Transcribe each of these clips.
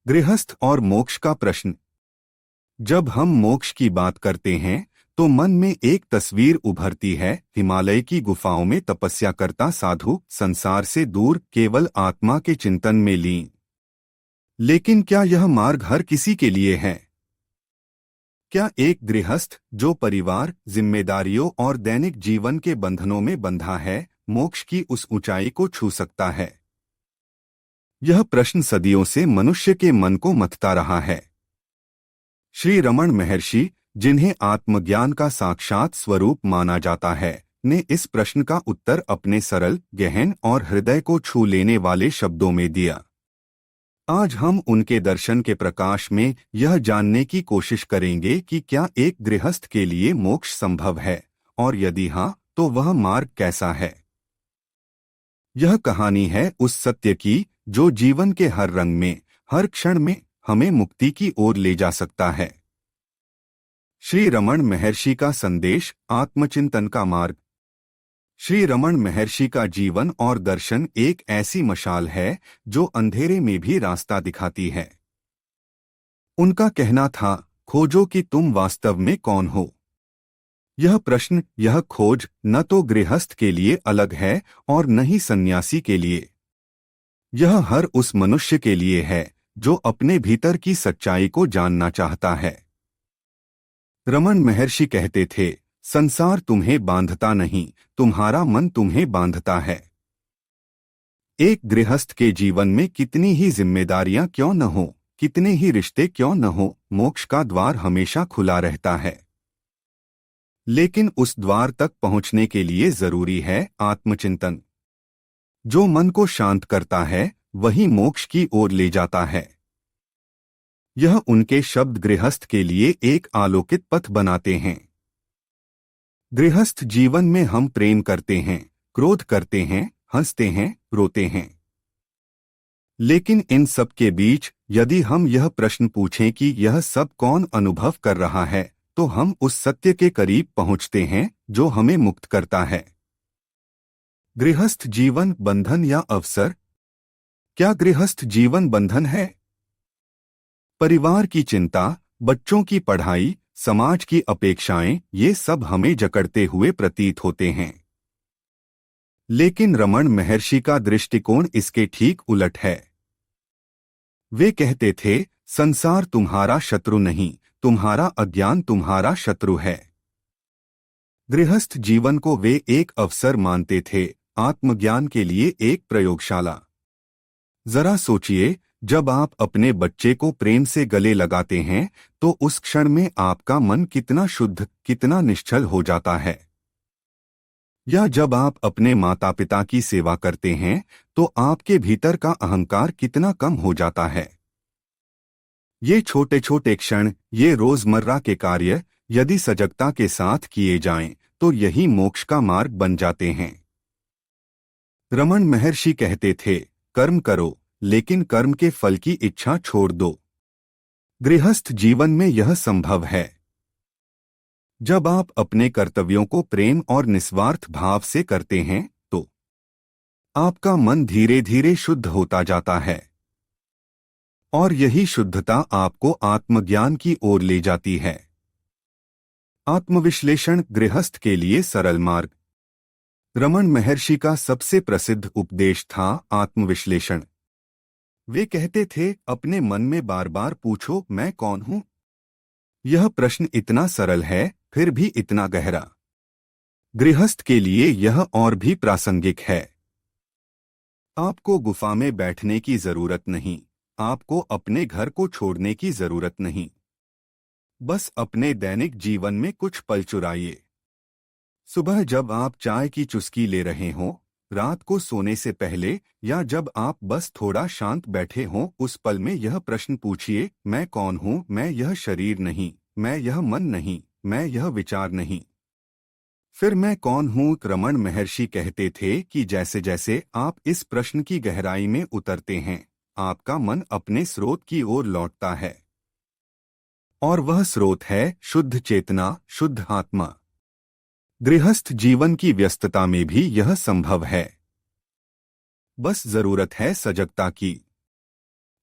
गृहस्थ और मोक्ष का प्रश्न। जब हम मोक्ष की बात करते हैं तो मन में एक तस्वीर उभरती है, हिमालय की गुफाओं में तपस्या करता साधु, संसार से दूर, केवल आत्मा के चिंतन में लीन। लेकिन क्या यह मार्ग हर किसी के लिए है? क्या एक गृहस्थ जो परिवार, जिम्मेदारियों और दैनिक जीवन के बंधनों में बंधा है, मोक्ष की उस ऊंचाई को छू सकता है? यह प्रश्न सदियों से मनुष्य के मन को मथता रहा है। श्री रमण महर्षि, जिन्हें आत्मज्ञान का साक्षात स्वरूप माना जाता है, ने इस प्रश्न का उत्तर अपने सरल, गहन और हृदय को छू लेने वाले शब्दों में दिया। आज हम उनके दर्शन के प्रकाश में यह जानने की कोशिश करेंगे कि क्या एक गृहस्थ के लिए मोक्ष संभव है, और यदि हाँ, तो वह मार्ग कैसा है। यह कहानी है उस सत्य की जो जीवन के हर रंग में, हर क्षण में हमें मुक्ति की ओर ले जा सकता है। श्री रमण महर्षि का संदेश, आत्मचिंतन का मार्ग। श्री रमण महर्षि का जीवन और दर्शन एक ऐसी मशाल है जो अंधेरे में भी रास्ता दिखाती है। उनका कहना था, खोजो कि तुम वास्तव में कौन हो। यह प्रश्न, यह खोज न तो गृहस्थ के लिए अलग है और न ही सन्यासी के लिए। यह हर उस मनुष्य के लिए है जो अपने भीतर की सच्चाई को जानना चाहता है। रमण महर्षि कहते थे, संसार तुम्हें बांधता नहीं, तुम्हारा मन तुम्हें बांधता है। एक गृहस्थ के जीवन में कितनी ही जिम्मेदारियां क्यों न हो, कितने ही रिश्ते क्यों न हो, मोक्ष का द्वार हमेशा खुला रहता है। लेकिन उस द्वार तक पहुंचने के लिए जरूरी है आत्मचिंतन। जो मन को शांत करता है वही मोक्ष की ओर ले जाता है। यह उनके शब्द गृहस्थ के लिए एक आलोकित पथ बनाते हैं। गृहस्थ जीवन में हम प्रेम करते हैं, क्रोध करते हैं, हंसते हैं, रोते हैं। लेकिन इन सब के बीच यदि हम यह प्रश्न पूछें कि यह सब कौन अनुभव कर रहा है, तो हम उस सत्य के करीब पहुंचते हैं जो हमें मुक्त करता है। गृहस्थ जीवन बंधन या अवसर? क्या गृहस्थ जीवन बंधन है? परिवार की चिंता, बच्चों की पढ़ाई, समाज की अपेक्षाएं, ये सब हमें जकड़ते हुए प्रतीत होते हैं। लेकिन रमण महर्षि का दृष्टिकोण इसके ठीक उलट है। वे कहते थे, संसार तुम्हारा शत्रु नहीं, तुम्हारा अज्ञान तुम्हारा शत्रु है। गृहस्थ जीवन को वे एक अवसर मानते थे, आत्मज्ञान के लिए एक प्रयोगशाला। जरा सोचिए, जब आप अपने बच्चे को प्रेम से गले लगाते हैं तो उस क्षण में आपका मन कितना शुद्ध, कितना निश्चल हो जाता है। या जब आप अपने माता पिता की सेवा करते हैं तो आपके भीतर का अहंकार कितना कम हो जाता है। ये छोटे छोटे क्षण, ये रोजमर्रा के कार्य यदि सजगता के साथ किए जाएं तो यही मोक्ष का मार्ग बन जाते हैं। रमण महर्षि कहते थे, कर्म करो लेकिन कर्म के फल की इच्छा छोड़ दो। गृहस्थ जीवन में यह संभव है। जब आप अपने कर्तव्यों को प्रेम और निस्वार्थ भाव से करते हैं तो आपका मन धीरे धीरे शुद्ध होता जाता है, और यही शुद्धता आपको आत्मज्ञान की ओर ले जाती है। आत्मविश्लेषण, गृहस्थ के लिए सरल मार्ग। रमण महर्षि का सबसे प्रसिद्ध उपदेश था आत्मविश्लेषण। वे कहते थे, अपने मन में बार बार पूछो, मैं कौन हूं। यह प्रश्न इतना सरल है फिर भी इतना गहरा। गृहस्थ के लिए यह और भी प्रासंगिक है। आपको गुफा में बैठने की जरूरत नहीं, आपको अपने घर को छोड़ने की जरूरत नहीं। बस अपने दैनिक जीवन में कुछ पल चुराइए। सुबह जब आप चाय की चुस्की ले रहे हों, रात को सोने से पहले, या जब आप बस थोड़ा शांत बैठे हों, उस पल में यह प्रश्न पूछिए, मैं कौन हूं। मैं यह शरीर नहीं, मैं यह मन नहीं, मैं यह विचार नहीं। फिर मैं कौन हूं? रमण महर्षि कहते थे कि जैसे जैसे आप इस प्रश्न की गहराई में उतरते हैं, आपका मन अपने स्रोत की ओर लौटता है। और वह स्रोत है शुद्ध चेतना, शुद्ध आत्मा। गृहस्थ जीवन की व्यस्तता में भी यह संभव है। बस जरूरत है सजगता की।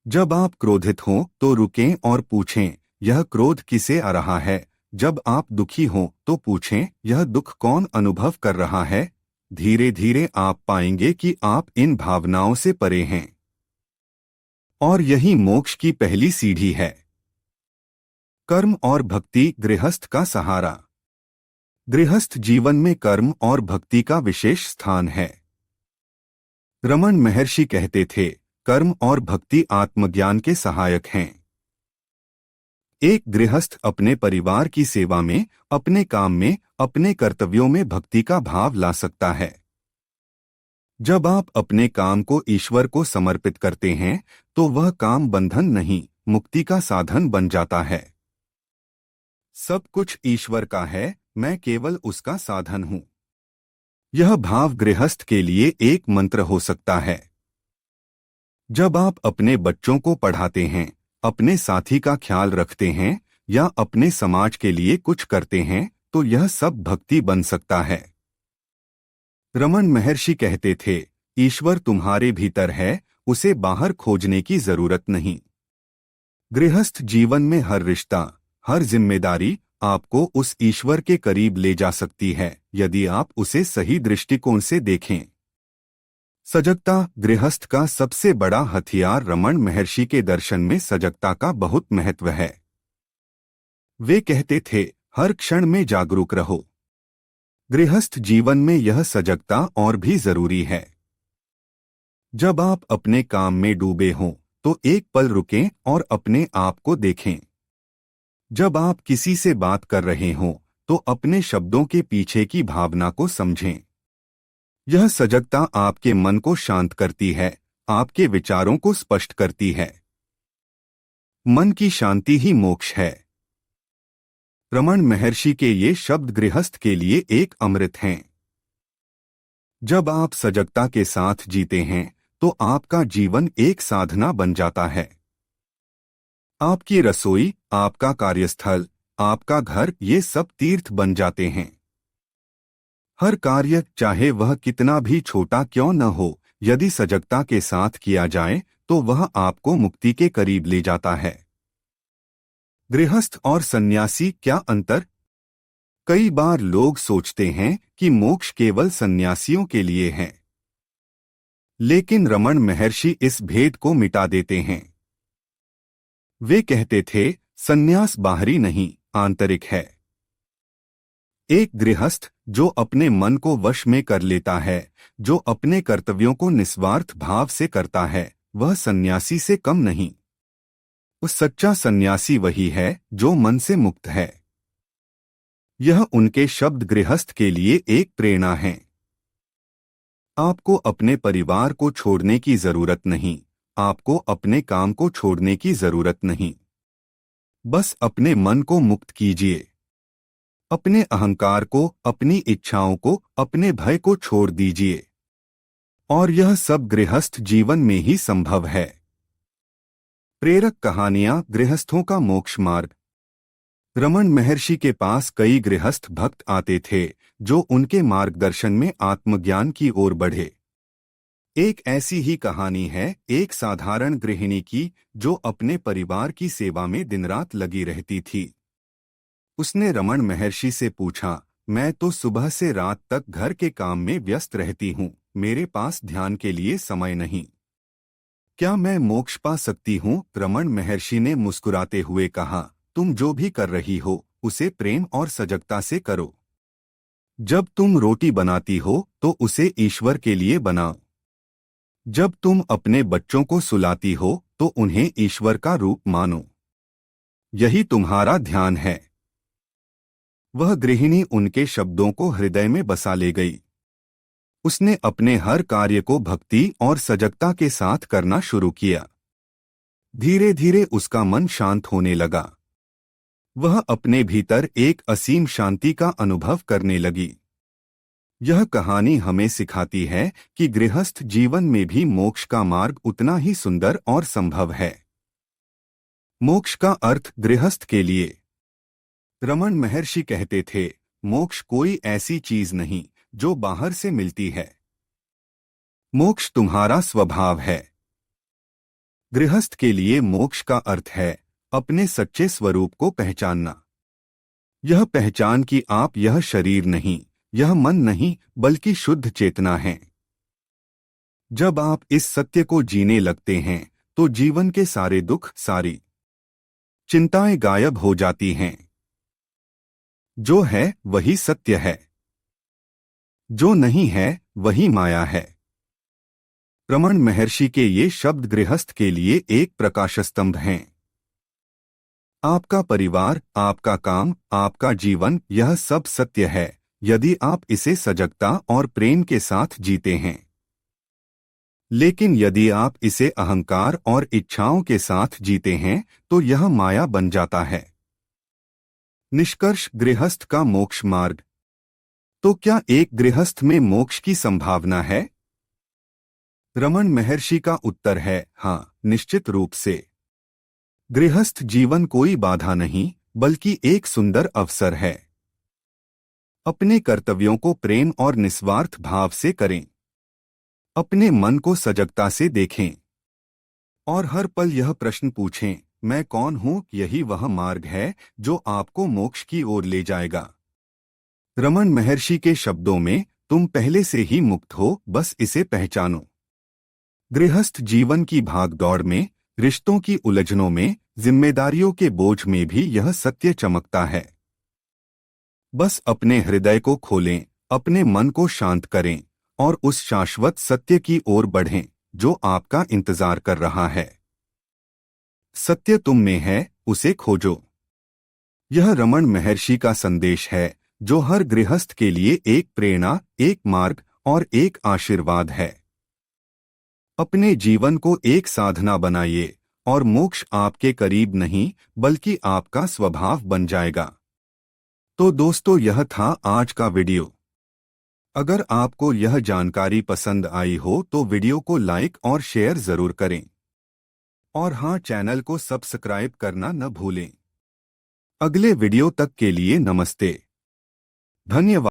जब आप क्रोधित हों तो रुकें और पूछें, यह क्रोध किसे आ रहा है। जब आप दुखी हों तो पूछें, यह दुख कौन अनुभव कर रहा है। धीरे धीरे आप पाएंगे कि आप इन भावनाओं से परे हैं, और यही मोक्ष की पहली सीढ़ी है। कर्म और भक्ति गृहस्थ का सहारा। गृहस्थ जीवन में कर्म और भक्ति का विशेष स्थान है। रमन महर्षि कहते थे, कर्म और भक्ति आत्मज्ञान के सहायक हैं। एक गृहस्थ अपने परिवार की सेवा में, अपने काम में, अपने कर्तव्यों में भक्ति का भाव ला सकता है। जब आप अपने काम को ईश्वर को समर्पित करते हैं तो वह काम बंधन नहीं, मुक्ति का साधन बन जाता है। सब कुछ ईश्वर का है, मैं केवल उसका साधन हूं। यह भाव गृहस्थ के लिए एक मंत्र हो सकता है। जब आप अपने बच्चों को पढ़ाते हैं, अपने साथी का ख्याल रखते हैं या अपने समाज के लिए कुछ करते हैं तो यह सब भक्ति बन सकता है। रमन महर्षि कहते थे, ईश्वर तुम्हारे भीतर है, उसे बाहर खोजने की जरूरत नहीं। गृहस्थ जीवन में हर रिश्ता, हर जिम्मेदारी आपको उस ईश्वर के करीब ले जा सकती है, यदि आप उसे सही दृष्टिकोण से देखें। सजगता गृहस्थ का सबसे बड़ा हथियार। रमन महर्षि के दर्शन में सजगता का बहुत महत्व है। वे कहते थे, हर क्षण में जागरूक रहो। गृहस्थ जीवन में यह सजगता और भी जरूरी है। जब आप अपने काम में डूबे हों तो एक पल रुकें और अपने आप को देखें। जब आप किसी से बात कर रहे हों तो अपने शब्दों के पीछे की भावना को समझें। यह सजगता आपके मन को शांत करती है, आपके विचारों को स्पष्ट करती है। मन की शांति ही मोक्ष है। रमन महर्षि के ये शब्द गृहस्थ के लिए एक अमृत हैं। जब आप सजगता के साथ जीते हैं तो आपका जीवन एक साधना बन जाता है। आपकी रसोई, आपका कार्यस्थल, आपका घर, ये सब तीर्थ बन जाते हैं। हर कार्य, चाहे वह कितना भी छोटा क्यों न हो, यदि सजगता के साथ किया जाए तो वह आपको मुक्ति के करीब ले जाता है। गृहस्थ और सन्यासी क्या अंतर? कई बार लोग सोचते हैं कि मोक्ष केवल सन्यासियों के लिए है, लेकिन रमन महर्षि इस भेद को मिटा देते हैं। वे कहते थे, सन्यास बाहरी नहीं, आंतरिक है। एक गृहस्थ जो अपने मन को वश में कर लेता है, जो अपने कर्तव्यों को निस्वार्थ भाव से करता है, वह सन्यासी से कम नहीं। उस सच्चा सन्यासी वही है जो मन से मुक्त है। यह उनके शब्द गृहस्थ के लिए एक प्रेरणा है। आपको अपने परिवार को छोड़ने की जरूरत नहीं, आपको अपने काम को छोड़ने की जरूरत नहीं। बस अपने मन को मुक्त कीजिए। अपने अहंकार को, अपनी इच्छाओं को, अपने भय को छोड़ दीजिए। और यह सब गृहस्थ जीवन में ही संभव है। प्रेरक कहानियां गृहस्थों का मोक्ष मार्ग। रमन महर्षि के पास कई गृहस्थ भक्त आते थे जो उनके मार्गदर्शन में आत्मज्ञान की ओर बढ़े। एक ऐसी ही कहानी है एक साधारण गृहिणी की जो अपने परिवार की सेवा में दिन रात लगी रहती थी। उसने रमन महर्षि से पूछा, मैं तो सुबह से रात तक घर के काम में व्यस्त रहती हूँ, मेरे पास ध्यान के लिए समय नहीं। क्या मैं मोक्ष पा सकती हूँ? रमन महर्षि ने मुस्कुराते हुए कहा, तुम जो भी कर रही हो उसे प्रेम और सजगता से करो। जब तुम रोटी बनाती हो तो उसे ईश्वर के लिए बनाओ। जब तुम अपने बच्चों को सुलाती हो तो उन्हें ईश्वर का रूप मानो। यही तुम्हारा ध्यान है। वह गृहिणी उनके शब्दों को हृदय में बसा ले गई। उसने अपने हर कार्य को भक्ति और सजगता के साथ करना शुरू किया। धीरे धीरे उसका मन शांत होने लगा। वह अपने भीतर एक असीम शांति का अनुभव करने लगी। यह कहानी हमें सिखाती है कि गृहस्थ जीवन में भी मोक्ष का मार्ग उतना ही सुंदर और संभव है। मोक्ष का अर्थ गृहस्थ के लिए। रमन महर्षि कहते थे, मोक्ष कोई ऐसी चीज नहीं जो बाहर से मिलती है। मोक्ष तुम्हारा स्वभाव है। गृहस्थ के लिए मोक्ष का अर्थ है अपने सच्चे स्वरूप को पहचानना। यह पहचान कि आप यह शरीर नहीं, यह मन नहीं, बल्कि शुद्ध चेतना है। जब आप इस सत्य को जीने लगते हैं तो जीवन के सारे दुख, सारी चिंताएं गायब हो जाती हैं। जो है वही सत्य है, जो नहीं है वही माया है। रमण महर्षि के ये शब्द गृहस्थ के लिए एक प्रकाश स्तंभ हैं। आपका परिवार, आपका काम, आपका जीवन, यह सब सत्य है यदि आप इसे सजगता और प्रेम के साथ जीते हैं। लेकिन यदि आप इसे अहंकार और इच्छाओं के साथ जीते हैं तो यह माया बन जाता है। निष्कर्ष, गृहस्थ का मोक्ष मार्ग। तो क्या एक गृहस्थ में मोक्ष की संभावना है? रमण महर्षि का उत्तर है हाँ, निश्चित रूप से। गृहस्थ जीवन कोई बाधा नहीं, बल्कि एक सुंदर अवसर है। अपने कर्तव्यों को प्रेम और निस्वार्थ भाव से करें। अपने मन को सजगता से देखें और हर पल यह प्रश्न पूछें, मैं कौन हूं? यही वह मार्ग है जो आपको मोक्ष की ओर ले जाएगा। रमण महर्षि के शब्दों में, तुम पहले से ही मुक्त हो, बस इसे पहचानो। गृहस्थ जीवन की भागदौड़ में, रिश्तों की उलझनों में, जिम्मेदारियों के बोझ में भी यह सत्य चमकता है। बस अपने हृदय को खोलें, अपने मन को शांत करें और उस शाश्वत सत्य की ओर बढ़ें जो आपका इंतजार कर रहा है। सत्य तुम में है, उसे खोजो। यह रमण महर्षि का संदेश है जो हर गृहस्थ के लिए एक प्रेरणा, एक मार्ग और एक आशीर्वाद है। अपने जीवन को एक साधना बनाइए और मोक्ष आपके करीब नहीं, बल्कि आपका स्वभाव बन जाएगा। तो दोस्तों, यह था आज का वीडियो। अगर आपको यह जानकारी पसंद आई हो तो वीडियो को लाइक और शेयर जरूर करें। और हाँ, चैनल को सब्सक्राइब करना न भूलें। अगले वीडियो तक के लिए नमस्ते, धन्यवाद।